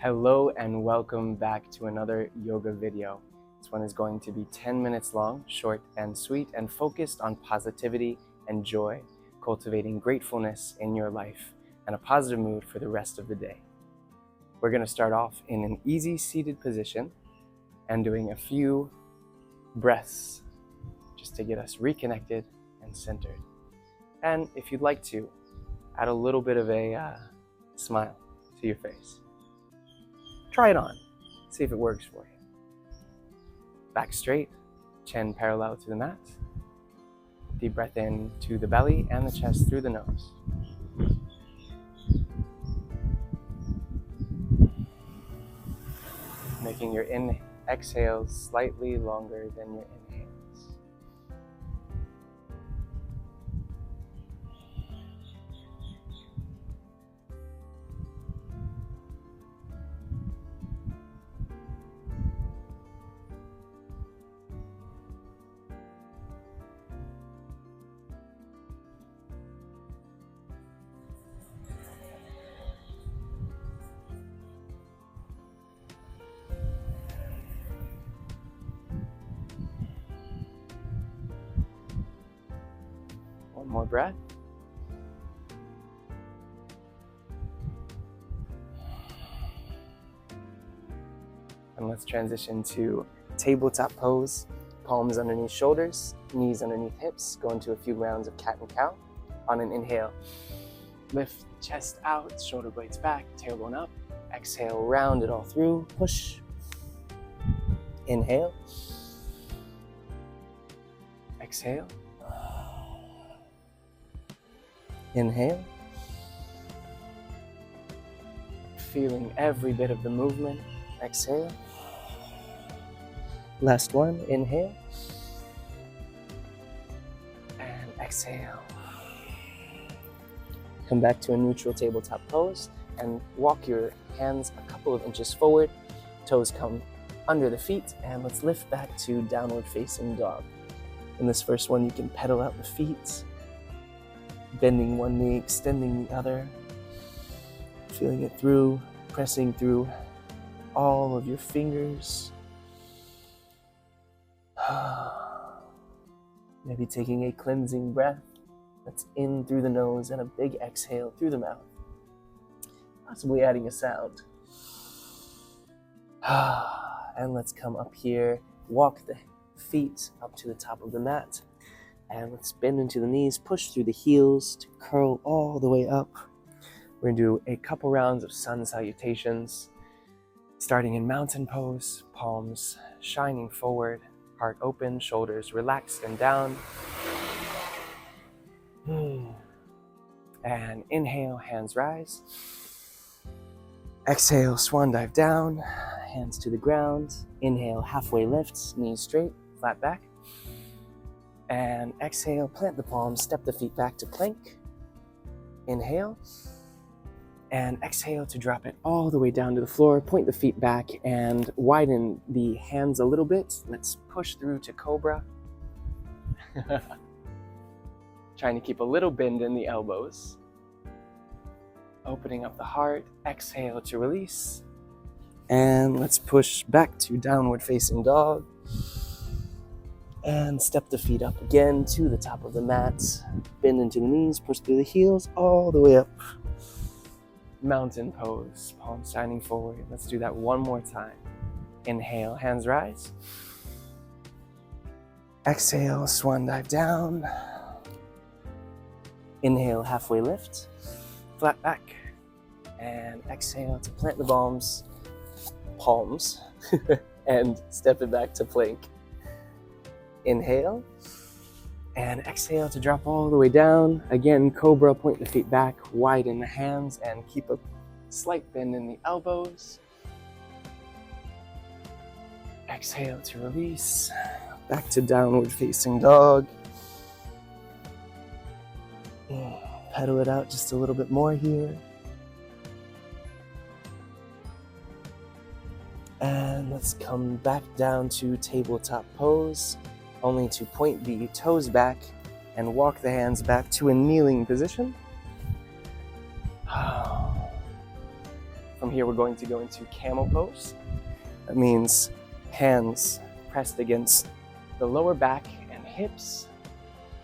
Hello and welcome back to another yoga video. This one is going to be 10 minutes long, short and sweet, and focused on positivity and joy, cultivating gratefulness in your life and a positive mood for the rest of the day. We're going to start off in an easy seated position and doing a few breaths just to get us reconnected and centered. And if you'd like to, add a little bit of a smile to your face. Try it on, see if it works for you. Back straight, chin parallel to the mat. Deep breath in to the belly and the chest through the nose. Making your exhales slightly longer than your inhales. One more breath. And let's transition to tabletop pose. Palms underneath shoulders, knees underneath hips. Go into a few rounds of cat and cow. On an inhale, lift the chest out, shoulder blades back, tailbone up. Exhale, round it all through, push. Inhale. Exhale. Inhale. Feeling every bit of the movement. Exhale. Last one, inhale. And exhale. Come back to a neutral tabletop pose and walk your hands a couple of inches forward. Toes come under the feet, and let's lift back to downward facing dog. In this first one, you can pedal out the feet, bending one knee, extending the other, feeling it through, pressing through all of your fingers. Maybe taking a cleansing breath that's in through the nose and a big exhale through the mouth. Possibly adding a sound. And let's come up here, walk the feet up to the top of the mat. And let's bend into the knees, push through the heels to curl all the way up. We're gonna do a couple rounds of sun salutations, starting in mountain pose, palms shining forward, heart open, shoulders relaxed and down. And inhale, hands rise. Exhale, swan dive down, hands to the ground. Inhale, halfway lifts, knees straight, flat back. And exhale, plant the palms, step the feet back to plank. Inhale. And exhale to drop it all the way down to the floor. Point the feet back and widen the hands a little bit. Let's push through to cobra. Trying to keep a little bend in the elbows. Opening up the heart. Exhale to release. And let's push back to downward facing dog. And step the feet up again to the top of the mat. Bend into the knees, push through the heels all the way up. Mountain pose, palms shining forward. Let's do that one more time. Inhale, hands rise. Exhale, swan dive down. Inhale, halfway lift, flat back. And exhale to plant the palms, and step it back to plank. Inhale. And exhale to drop all the way down. Again, cobra, point the feet back, widen the hands, and keep a slight bend in the elbows. Exhale to release. Back to downward facing dog. Pedal it out just a little bit more here. And let's come back down to tabletop pose. Only to point the toes back and walk the hands back to a kneeling position. From here, we're going to go into camel pose. That means hands pressed against the lower back and hips.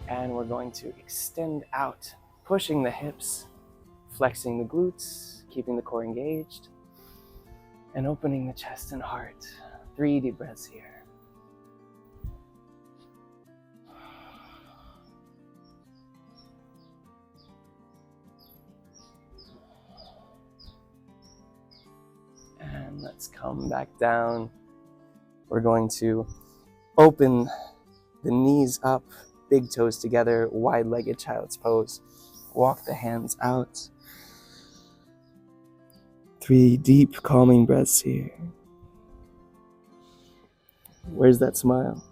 And we're going to extend out, pushing the hips, flexing the glutes, keeping the core engaged, and opening the chest and heart. 3 deep breaths here. And let's come back down. We're going to open the knees up, big toes together, wide-legged child's pose. Walk the hands out. 3 deep, calming breaths here. Where's that smile?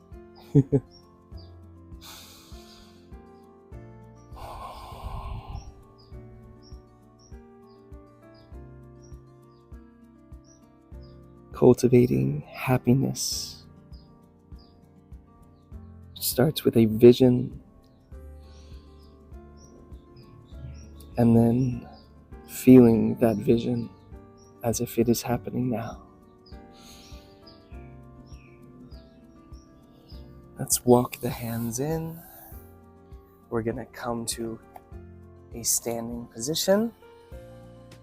Cultivating happiness starts with a vision, and then feeling that vision as if it is happening now. Let's walk the hands in. We're going to come to a standing position.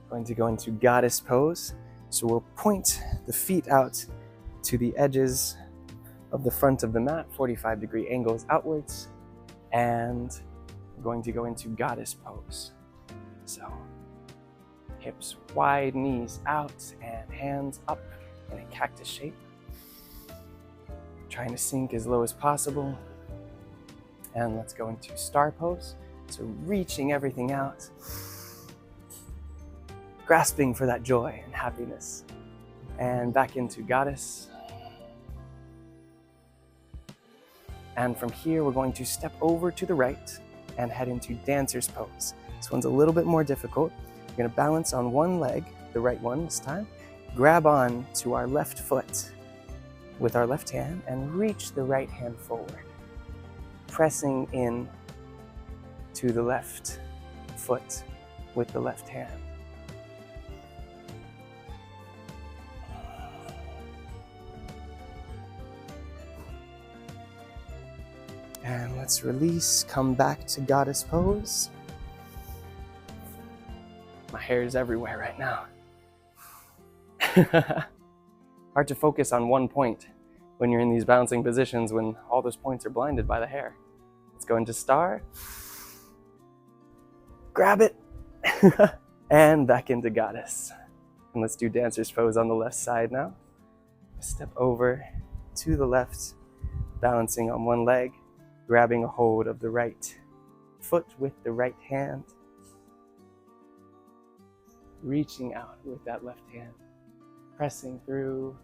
Going to go into goddess pose. So we'll point the feet out to the edges of the front of the mat, 45-degree angles outwards, and we're going to go into goddess pose. So hips wide, knees out, and hands up in a cactus shape. Trying to sink as low as possible. And let's go into star pose. So reaching everything out, grasping for that joy and happiness. And back into goddess. And from here, we're going to step over to the right and head into dancer's pose. This one's a little bit more difficult. We're going to balance on one leg, the right one this time. Grab on to our left foot with our left hand and reach the right hand forward, pressing in to the left foot with the left hand. And let's release, come back to goddess pose. My hair is everywhere right now. Hard to focus on one point when you're in these balancing positions when all those points are blinded by the hair. Let's go into star. Grab it. And back into goddess. And let's do dancer's pose on the left side now. Step over to the left, balancing on one leg, grabbing a hold of the right foot with the right hand, reaching out with that left hand, pressing through,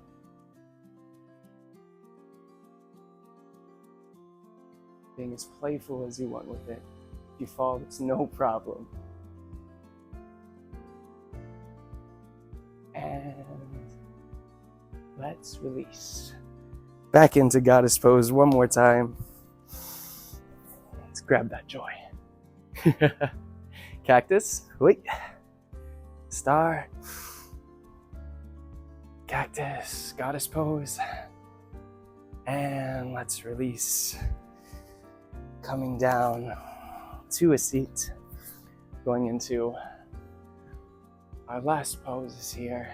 being as playful as you want with it. If you fall, it's no problem. And let's release. Back into goddess pose one more time. Let's grab that joy. Cactus, wait. Star. Cactus, goddess pose. And let's release. Coming down to a seat. Going into our last pose here.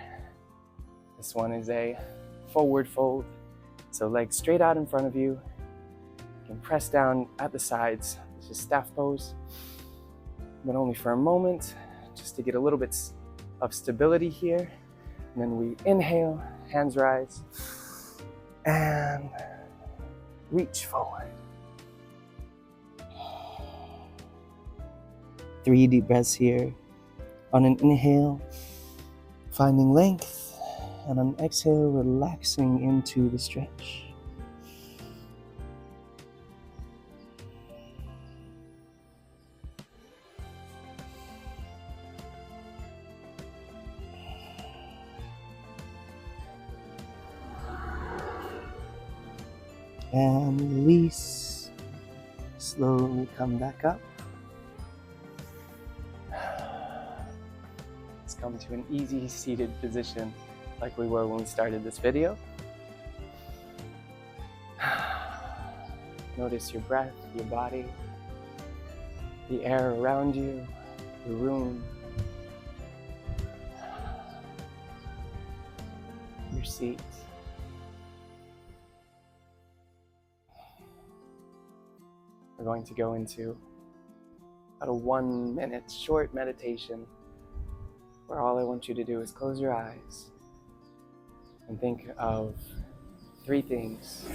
This one is a forward fold. So legs straight out in front of you. You can press down at the sides. This is staff pose. But only for a moment, just to get a little bit of stability here. And then we inhale, hands rise, and reach forward. 3 deep breaths here. On an inhale, finding length, and on exhale, relaxing into the stretch. And release. Slowly come back up. Let's come to an easy seated position like we were when we started this video. Notice your breath, your body, the air around you, the room, your seat. We're going to go into about a 1 minute short meditation where all I want you to do is close your eyes and think of 3 things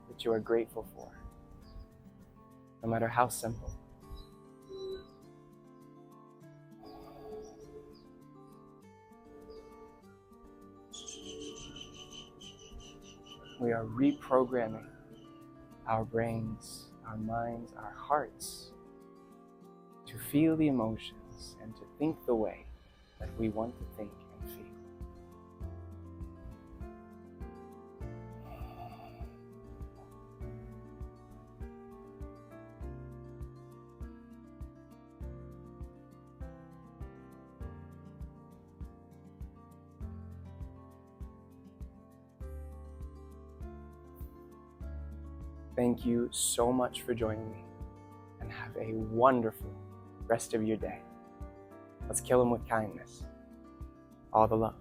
that you are grateful for, no matter how simple. We are reprogramming our brains, our minds, our hearts to feel the emotions and to think the way that we want to think and feel. Thank you so much for joining me, and have a wonderful rest of your day. Let's kill them with kindness. All the love.